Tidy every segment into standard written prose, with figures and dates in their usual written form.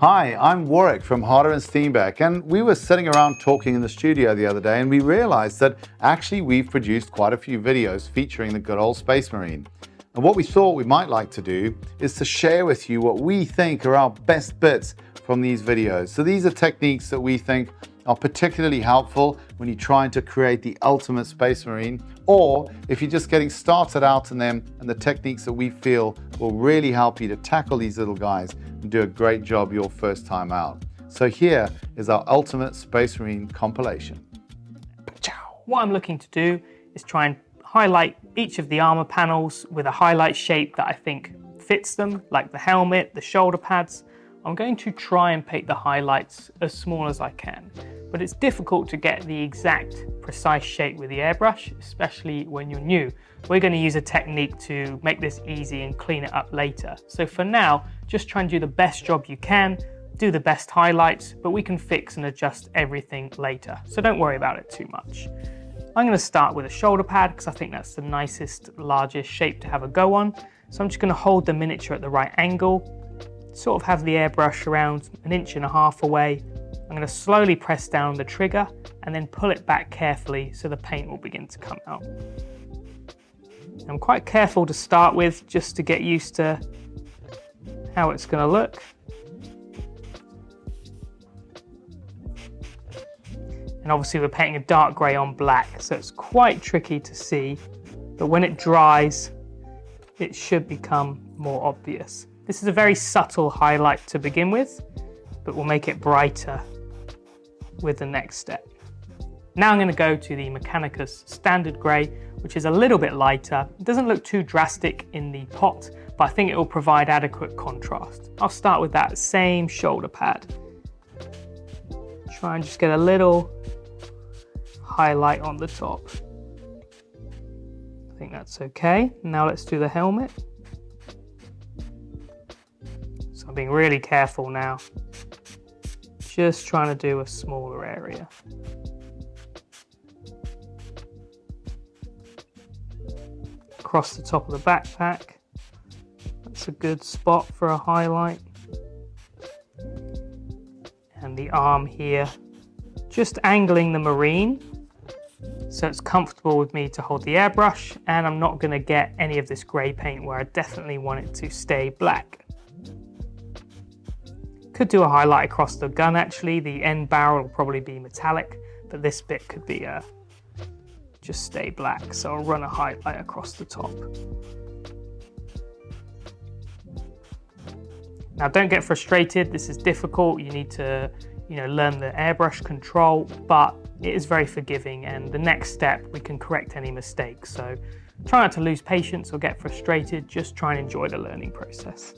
Hi, I'm Warwick from Harder and Steenbeck, and we were sitting around talking in the studio the other day and we realized that actually we've produced quite a few videos featuring the good old Space Marine. And what we thought we might like to do is to share with you what we think are our best bits from these videos. So these are techniques that we think are particularly helpful when you're trying to create the ultimate Space Marine, or if you're just getting started out in them, and the techniques that we feel will really help you to tackle these little guys and do a great job your first time out. So here is our ultimate Space Marine compilation. What I'm looking to do is try and highlight each of the armor panels with a highlight shape that I think fits them, like the helmet, the shoulder pads. I'm going to try and paint the highlights as small as I can, but it's difficult to get the exact precise shape with the airbrush, especially when you're new. We're going to use a technique to make this easy and clean it up later. So for now, just try and do the best job you can, do the best highlights, but we can fix and adjust everything later. So don't worry about it too much. I'm going to start with a shoulder pad because I think that's the nicest, largest shape to have a go on. So I'm just going to hold the miniature at the right angle, sort of have the airbrush around 1.5 inches away. I'm going to slowly press down on the trigger and then pull it back carefully so the paint will begin to come out. I'm quite careful to start with just to get used to how it's going to look. And obviously we're painting a dark grey on black, so it's quite tricky to see, but when it dries, it should become more obvious. This is a very subtle highlight to begin with, but we'll make it brighter with the next step. Now I'm going to go to the Mechanicus Standard Grey, which is a little bit lighter. It doesn't look too drastic in the pot, but I think it will provide adequate contrast. I'll start with that same shoulder pad. Try and just get a little highlight on the top. I think that's okay. Now let's do the helmet. So I'm being really careful now. Just trying to do a smaller area. Across the top of the backpack. That's a good spot for a highlight. And the arm here. Just angling the marine so it's comfortable with me to hold the airbrush, and I'm not going to get any of this grey paint where I definitely want it to stay black. Could do a highlight across the gun actually. The end barrel will probably be metallic, but this bit could be just stay black. So I'll run a highlight across the top. Now don't get frustrated, this is difficult. You need to learn the airbrush control, but it is very forgiving, and the next step we can correct any mistakes. So try not to lose patience or get frustrated, just try and enjoy the learning process.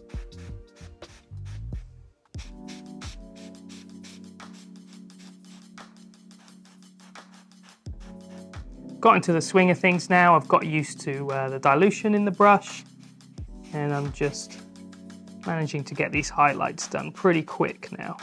Got into the swing of things now. I've got used to the dilution in the brush, and I'm just managing to get these highlights done pretty quick now.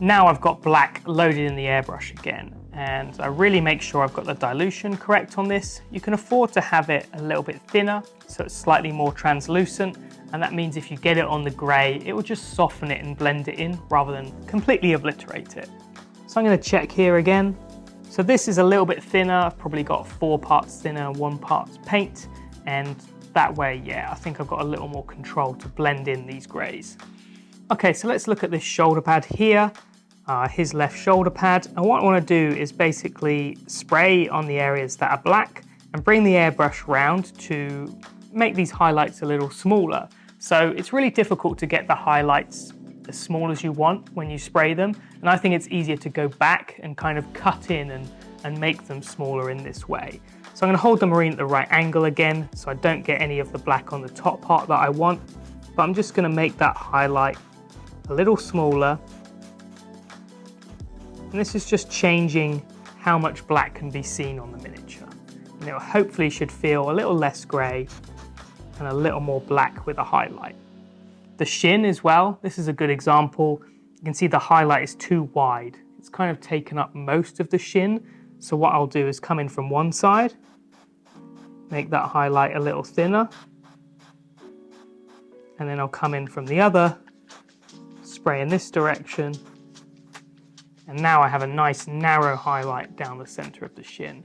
Now I've got black loaded in the airbrush again, and I really make sure I've got the dilution correct on this. You can afford to have it a little bit thinner, so it's slightly more translucent, and that means if you get it on the grey, it will just soften it and blend it in rather than completely obliterate it. So I'm going to check here again. So this is a little bit thinner. I've probably got 4 parts thinner, 1 part paint, and that way, yeah, I think I've got a little more control to blend in these greys. Okay, so let's look at this shoulder pad here. His left shoulder pad, and what I want to do is basically spray on the areas that are black and bring the airbrush round to make these highlights a little smaller. So it's really difficult to get the highlights as small as you want when you spray them, and I think it's easier to go back and kind of cut in and make them smaller in this way. So I'm going to hold the marine at the right angle again so I don't get any of the black on the top part that I want, but I'm just going to make that highlight a little smaller. And this is just changing how much black can be seen on the miniature. And it hopefully should feel a little less grey and a little more black with a highlight. The shin as well, this is a good example. You can see the highlight is too wide. It's kind of taken up most of the shin. So what I'll do is come in from one side, make that highlight a little thinner, and then I'll come in from the other, spray in this direction, and now I have a nice narrow highlight down the center of the shin.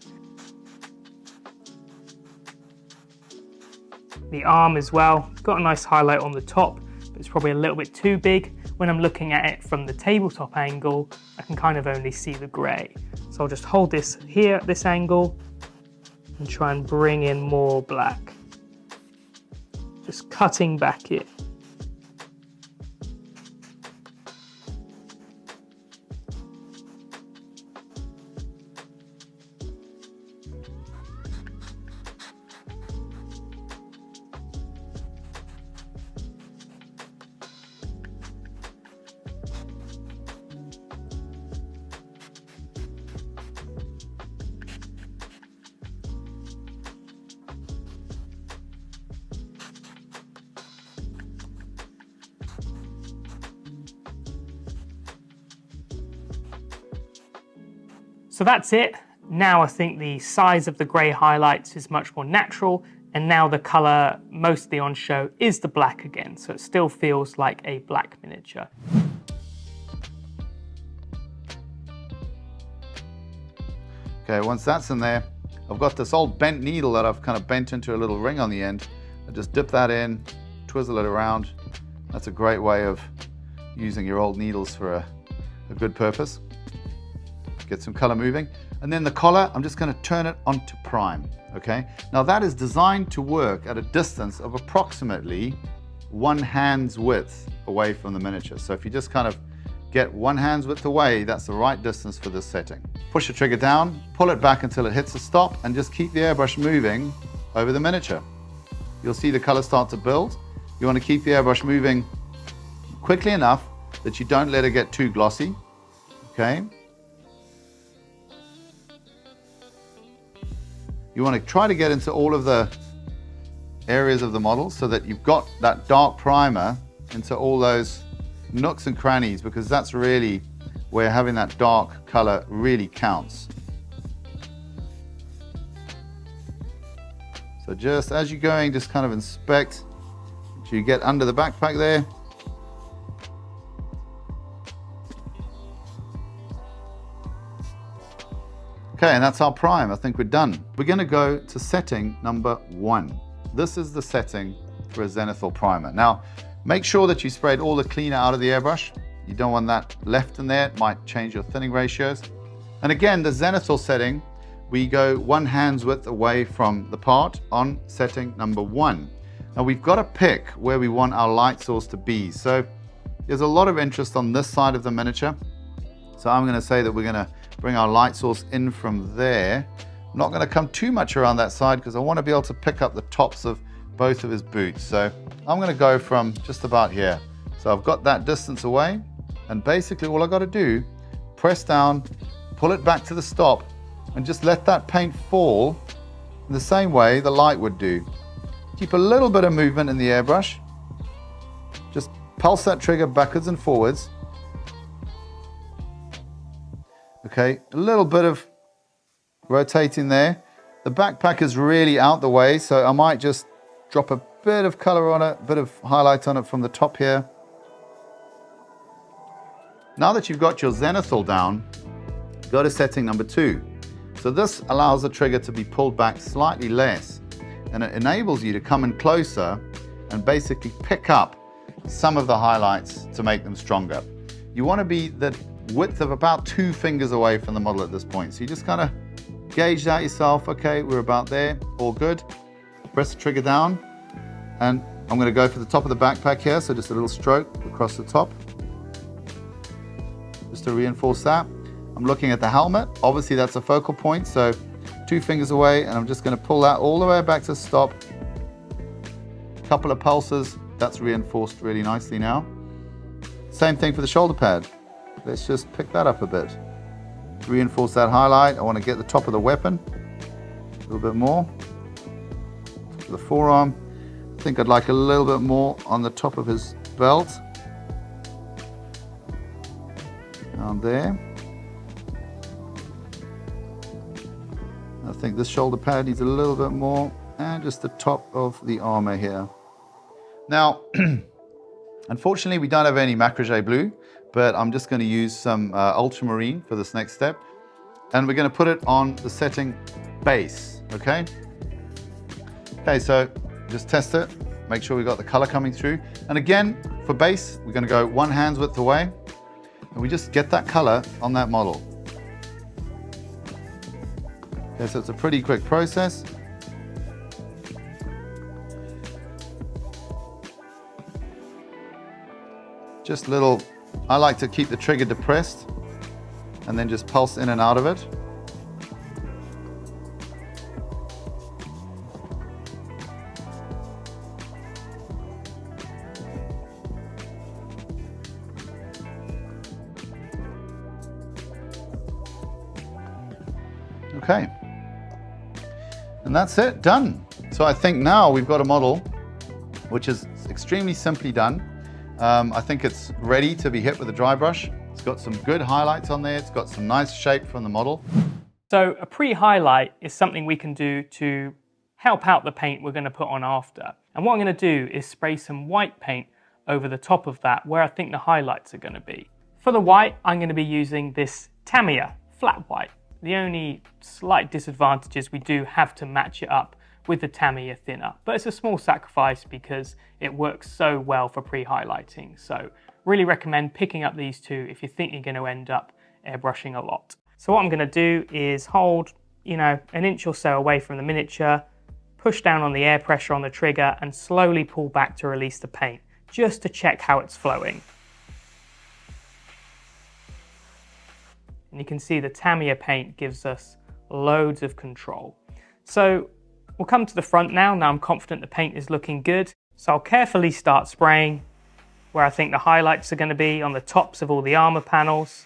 The arm as well, got a nice highlight on the top, but it's probably a little bit too big. When I'm looking at it from the tabletop angle, I can kind of only see the gray. So I'll just hold this here at this angle and try and bring in more black. Just cutting back in. So that's it. Now I think the size of the grey highlights is much more natural, and now the colour mostly on show is the black again, so it still feels like a black miniature. Okay, once that's in there, I've got this old bent needle that I've kind of bent into a little ring on the end. I just dip that in, twizzle it around. That's a great way of using your old needles for a good purpose. Get some color moving. And then the collar, I'm just going to turn it onto prime, okay? Now that is designed to work at a distance of approximately 1 hand's width away from the miniature. So if you just kind of get 1 hand's width away, that's the right distance for this setting. Push the trigger down, pull it back until it hits a stop, and just keep the airbrush moving over the miniature. You'll see the color start to build. You want to keep the airbrush moving quickly enough that you don't let it get too glossy, okay? You want to try to get into all of the areas of the model so that you've got that dark primer into all those nooks and crannies, because that's really where having that dark color really counts. So just as you're going, just kind of inspect. So you get under the backpack there. Okay, and that's our prime. I think we're done. We're going to go to setting number 1. This is the setting for a zenithal primer. Now, make sure that you sprayed all the cleaner out of the airbrush. You don't want that left in there. It might change your thinning ratios. And again, the zenithal setting, we go 1 hand's width away from the part on setting number 1. Now we've got to pick where we want our light source to be. So there's a lot of interest on this side of the miniature. So I'm going to say that we're going to bring our light source in from there. I'm not going to come too much around that side because I want to be able to pick up the tops of both of his boots. So I'm going to go from just about here. So I've got that distance away, and basically all I've got to do, press down, pull it back to the stop, and just let that paint fall in the same way the light would do. Keep a little bit of movement in the airbrush. Just pulse that trigger backwards and forwards. Okay, a little bit of rotating there. The backpack is really out the way, so I might just drop a bit of color on it, a bit of highlight on it from the top here. Now that you've got your zenithal down, go to setting number 2. So this allows the trigger to be pulled back slightly less, and it enables you to come in closer and basically pick up some of the highlights to make them stronger. You want to be the width of about 2 fingers away from the model at this point. So you just kind of gauge that yourself. Okay, we're about there, all good. Press the trigger down, and I'm going to go for the top of the backpack here. So just a little stroke across the top, just to reinforce that. I'm looking at the helmet. Obviously that's a focal point, so 2 fingers away, and I'm just going to pull that all the way back to stop. Couple of pulses, that's reinforced really nicely now. Same thing for the shoulder pad. Let's just pick that up a bit. To reinforce that highlight, I want to get the top of the weapon a little bit more. Top of the forearm. I think I'd like a little bit more on the top of his belt. Down there. I think this shoulder pad needs a little bit more, and just the top of the armor here. Now, unfortunately, we don't have any macragé blue, but I'm just going to use some ultramarine for this next step. And we're going to put it on the setting base, okay? Okay, so just test it, make sure we got the color coming through. And again, for base, we're going to go 1 hand's width away, and we just get that color on that model. Okay, so it's a pretty quick process. Just little, I like to keep the trigger depressed and then just pulse in and out of it. Okay, and that's it, done. So I think now we've got a model which is extremely simply done. I think it's ready to be hit with a dry brush. It's got some good highlights on there. It's got some nice shape from the model. So a pre-highlight is something we can do to help out the paint we're going to put on after. And what I'm going to do is spray some white paint over the top of that where I think the highlights are going to be. For the white, I'm going to be using this Tamiya flat white. The only slight disadvantage is we do have to match it up with the Tamiya thinner, but it's a small sacrifice because it works so well for pre-highlighting. So really recommend picking up these two if you think you're going to end up airbrushing a lot. So what I'm going to do is hold, an inch or so away from the miniature, push down on the air pressure on the trigger and slowly pull back to release the paint, just to check how it's flowing. And you can see the Tamiya paint gives us loads of control. So we'll come to the front now. Now I'm confident the paint is looking good. So I'll carefully start spraying where I think the highlights are going to be on the tops of all the armor panels.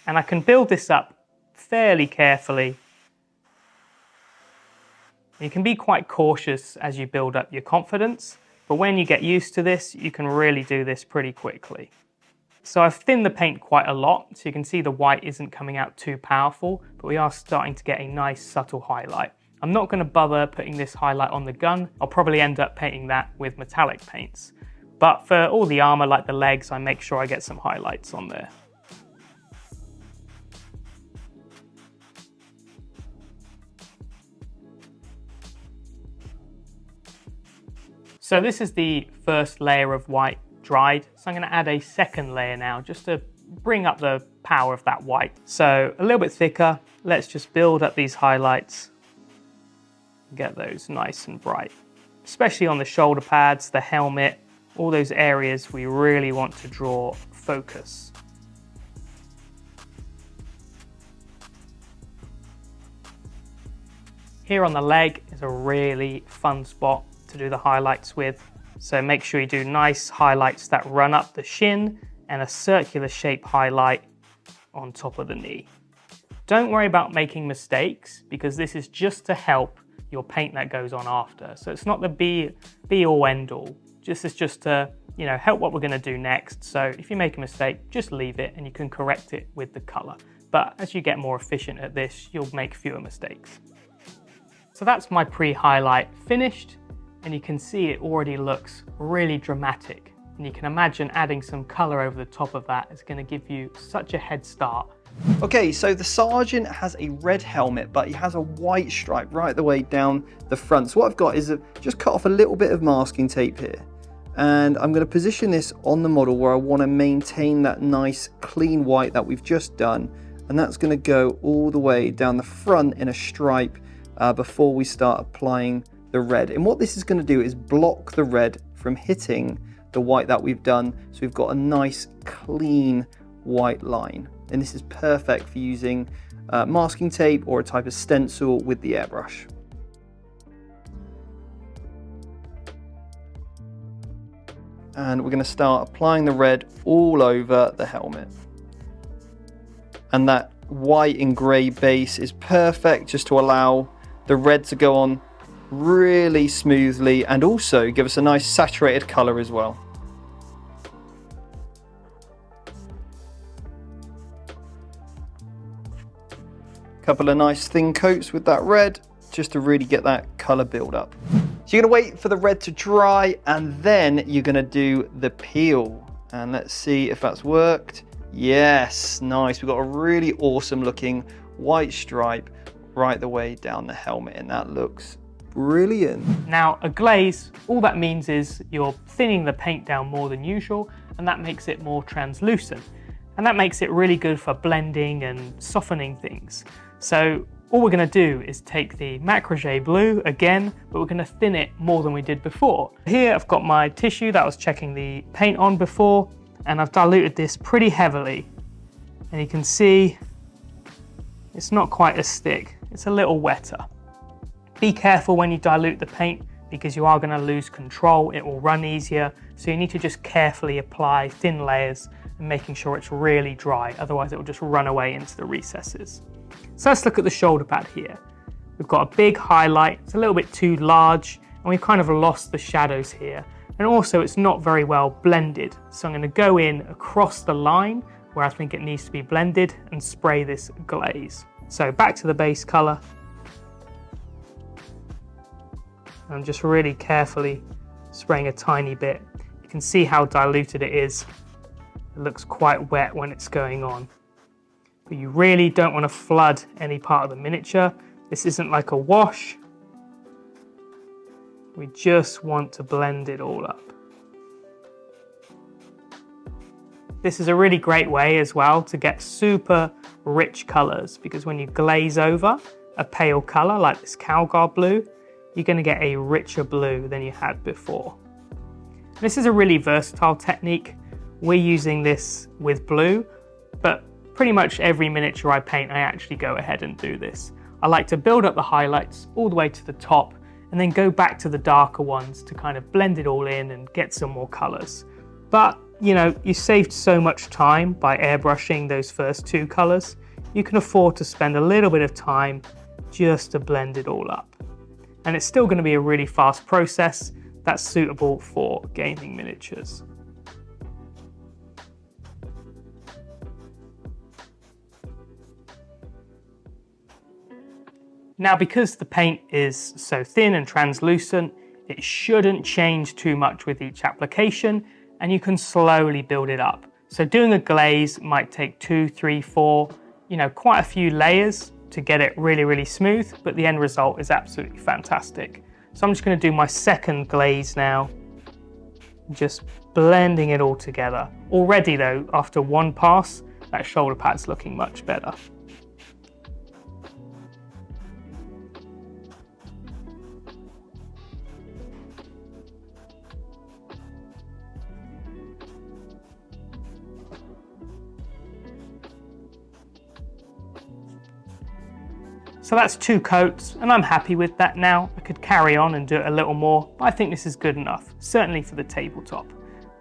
And I can build this up fairly carefully. You can be quite cautious as you build up your confidence, but when you get used to this, you can really do this pretty quickly. So I've thinned the paint quite a lot, so you can see the white isn't coming out too powerful, but we are starting to get a nice subtle highlight. I'm not going to bother putting this highlight on the gun. I'll probably end up painting that with metallic paints. But for all the armor, like the legs, I make sure I get some highlights on there. So this is the first layer of white dried. So I'm going to add a second layer now just to bring up the power of that white. So a little bit thicker. Let's just build up these highlights. Get those nice and bright, especially on the shoulder pads, the helmet, all those areas we really want to draw focus. Here on the leg is a really fun spot to do the highlights with. So make sure you do nice highlights that run up the shin and a circular shape highlight on top of the knee. Don't worry about making mistakes because this is just to help your paint that goes on after. So it's not the be all end all. This is just to help what we're going to do next. So if you make a mistake, just leave it and you can correct it with the color. But as you get more efficient at this, you'll make fewer mistakes. So that's my pre-highlight finished, and you can see it already looks really dramatic. And you can imagine adding some color over the top of that is going to give you such a head start. Okay, so the sergeant has a red helmet, but he has a white stripe right the way down the front. So what I've got is just cut off a little bit of masking tape here. And I'm going to position this on the model where I want to maintain that nice clean white that we've just done. And that's going to go all the way down the front in a stripe before we start applying the red. And what this is going to do is block the red from hitting the white that we've done. So we've got a nice clean white line. And this is perfect for using masking tape or a type of stencil with the airbrush. And we're going to start applying the red all over the helmet. And that white and grey base is perfect just to allow the red to go on really smoothly and also give us a nice saturated colour as well. Couple of nice thin coats with that red just to really get that colour build up. So you're going to wait for the red to dry and then you're going to do the peel. And let's see if that's worked. Yes, nice. We've got a really awesome looking white stripe right the way down the helmet and that looks brilliant. Now a glaze, all that means is you're thinning the paint down more than usual and that makes it more translucent. And that makes it really good for blending and softening things. So all we're going to do is take the Macragé blue again, but we're going to thin it more than we did before. Here I've got my tissue that I was checking the paint on before, and I've diluted this pretty heavily. And you can see it's not quite as thick, it's a little wetter. Be careful when you dilute the paint because you are going to lose control, it will run easier. So you need to just carefully apply thin layers and making sure it's really dry, otherwise it will just run away into the recesses. So let's look at the shoulder pad here. We've got a big highlight, it's a little bit too large, and we've kind of lost the shadows here. And also it's not very well blended. So I'm going to go in across the line where I think it needs to be blended and spray this glaze. So back to the base color. I'm just really carefully spraying a tiny bit. You can see how diluted it is. It looks quite wet when it's going on. But you really don't want to flood any part of the miniature. This isn't like a wash. We just want to blend it all up. This is a really great way as well to get super rich colors because when you glaze over a pale color like this Calgar blue, you're going to get a richer blue than you had before. This is a really versatile technique. We're using this with blue, but pretty much every miniature I paint, I actually go ahead and do this. I like to build up the highlights all the way to the top and then go back to the darker ones to kind of blend it all in and get some more colors. But, you know, you saved so much time by airbrushing those first two colors. You can afford to spend a little bit of time just to blend it all up. And it's still going to be a really fast process that's suitable for gaming miniatures. Now, because the paint is so thin and translucent, it shouldn't change too much with each application, and you can slowly build it up. So doing a glaze might take 2, 3, 4, quite a few layers to get it really, really smooth, but the end result is absolutely fantastic. So I'm just going to do my second glaze now, just blending it all together. Already though, after one pass, that shoulder pad's looking much better. So that's 2 coats, and I'm happy with that now. I could carry on and do it a little more, but I think this is good enough, certainly for the tabletop.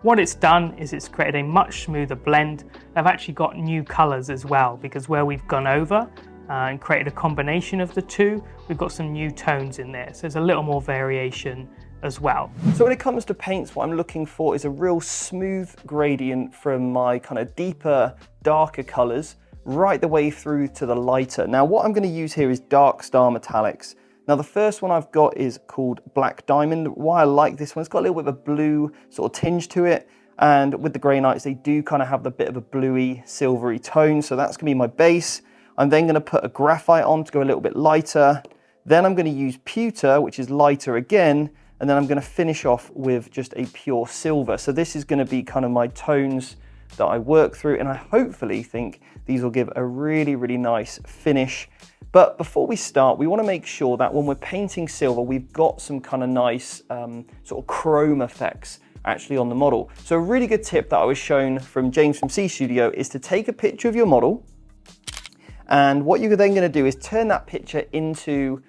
What it's done is it's created a much smoother blend. I've actually got new colors as well, because where we've gone over and created a combination of the two, we've got some new tones in there. So there's a little more variation as well. So when it comes to paints, what I'm looking for is a real smooth gradient from my kind of deeper, darker colors right the way through to the lighter. Now what I'm going to use here is Dark Star Metallics. Now the first one I've got is called Black Diamond. Why I like this one, it's got a little bit of a blue sort of tinge to it, and with the Grey Knights they do kind of have the bit of a bluey, silvery tone, so that's going to be my base. I'm then going to put a graphite on to go a little bit lighter. Then I'm going to use pewter, which is lighter again, and then I'm going to finish off with just a pure silver. So this is going to be kind of my tones that I work through, and I hopefully think these will give a really, really nice finish. But before we start, we want to make sure that when we're painting silver, we've got some kind of nice sort of chrome effects actually on the model. So a really good tip that I was shown from James from C Studio is to take a picture of your model, and what you're then going to do is turn that picture into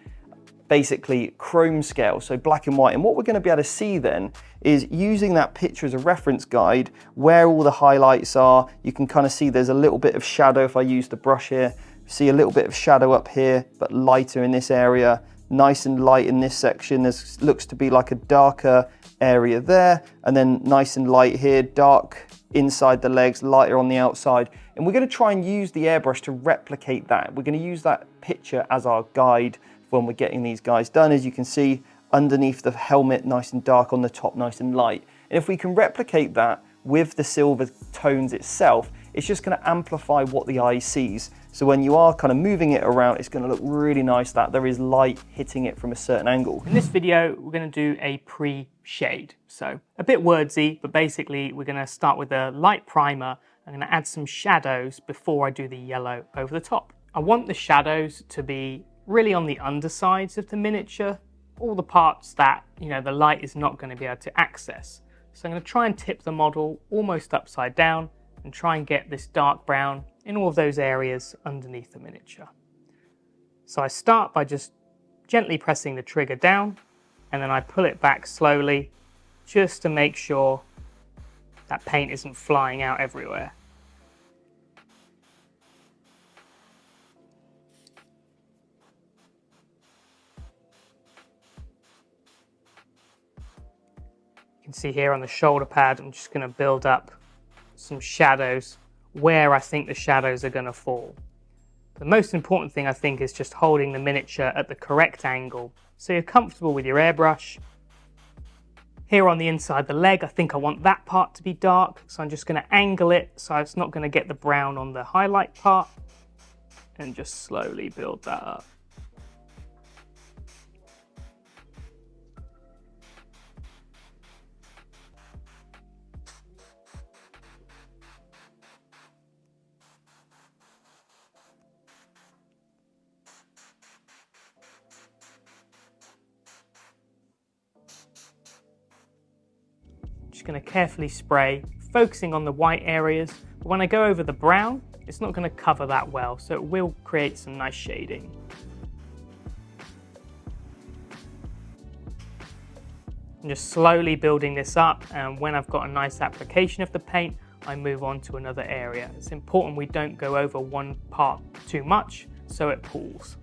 basically chrome scale, so black and white. And what we're going to be able to see then is using that picture as a reference guide where all the highlights are. You can kind of see there's a little bit of shadow if I use the brush here. See a little bit of shadow up here, but lighter in this area. Nice and light in this section. There looks to be like a darker area there, and then nice and light here, dark inside the legs, lighter on the outside. And we're going to try and use the airbrush to replicate that. We're going to use that picture as our guide when we're getting these guys done. As you can see, underneath the helmet, nice and dark, on the top, nice and light. And if we can replicate that with the silver tones itself, it's just going to amplify what the eye sees. So when you are kind of moving it around, it's going to look really nice that there is light hitting it from a certain angle. In this video, we're going to do a pre-shade. So a bit wordsy, but basically we're going to start with a light primer. I'm going to add some shadows before I do the yellow over the top. I want the shadows to be really on the undersides of the miniature, all the parts that, you know, the light is not going to be able to access. So I'm going to try and tip the model almost upside down and try and get this dark brown in all of those areas underneath the miniature. So I start by just gently pressing the trigger down, and then I pull it back slowly just to make sure that paint isn't flying out everywhere. You can see here on the shoulder pad, I'm just going to build up some shadows where I think the shadows are going to fall. The most important thing, I think, is just holding the miniature at the correct angle so you're comfortable with your airbrush. Here on the inside the leg, I think I want that part to be dark, so I'm just going to angle it so it's not going to get the brown on the highlight part, and just slowly build that up. Just going to carefully spray, focusing on the white areas. But when I go over the brown, it's not going to cover that well, so it will create some nice shading. I'm just slowly building this up, and when I've got a nice application of the paint, I move on to another area. It's important we don't go over one part too much, so it pools.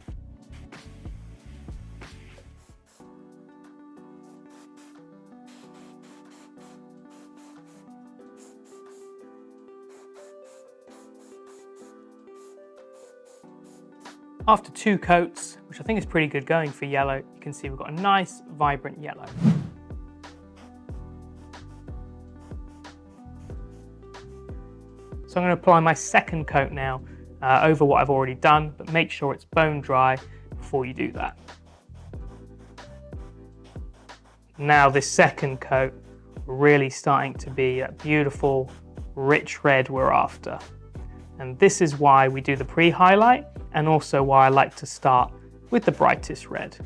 After 2 coats, which I think is pretty good going for yellow, you can see we've got a nice, vibrant yellow. So I'm going to apply my second coat now over what I've already done, but make sure it's bone dry before you do that. Now this second coat, really starting to be that beautiful, rich red we're after. And this is why we do the pre-highlight, and also why I like to start with the brightest red.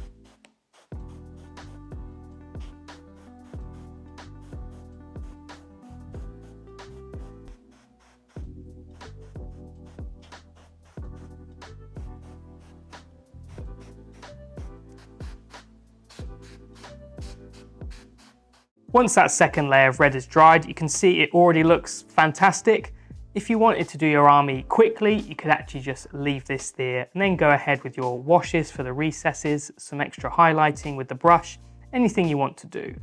Once that second layer of red is dried, you can see it already looks fantastic. If you wanted to do your army quickly, you could actually just leave this there and then go ahead with your washes for the recesses, some extra highlighting with the brush, anything you want to do.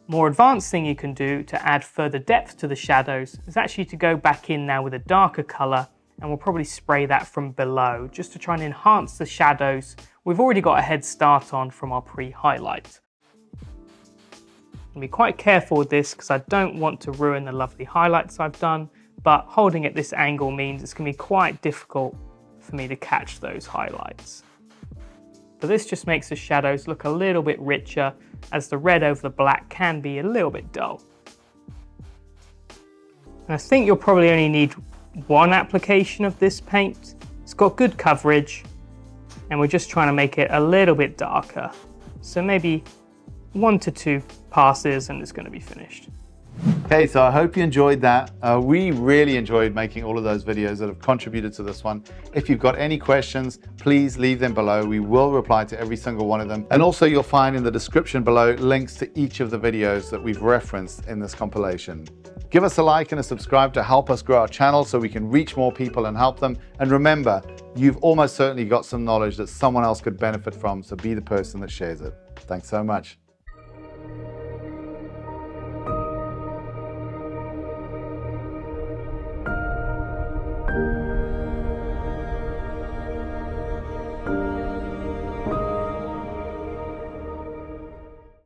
More advanced thing you can do to add further depth to the shadows is actually to go back in now with a darker color, and we'll probably spray that from below just to try and enhance the shadows we've already got a head start on from our pre-highlight. Be quite careful with this because I don't want to ruin the lovely highlights I've done, but holding at this angle means it's going to be quite difficult for me to catch those highlights. But this just makes the shadows look a little bit richer, as the red over the black can be a little bit dull. And I think you'll probably only need one application of this paint. It's got good coverage, and we're just trying to make it a little bit darker. So maybe 1 to 2 passes and it's going to be finished. Okay, so I hope you enjoyed that. We really enjoyed making all of those videos that have contributed to this one. If you've got any questions, please leave them below. We will reply to every single one of them. And also you'll find in the description below links to each of the videos that we've referenced in this compilation. Give us a like and a subscribe to help us grow our channel so we can reach more people and help them. And remember, you've almost certainly got some knowledge that someone else could benefit from, so be the person that shares it. Thanks so much.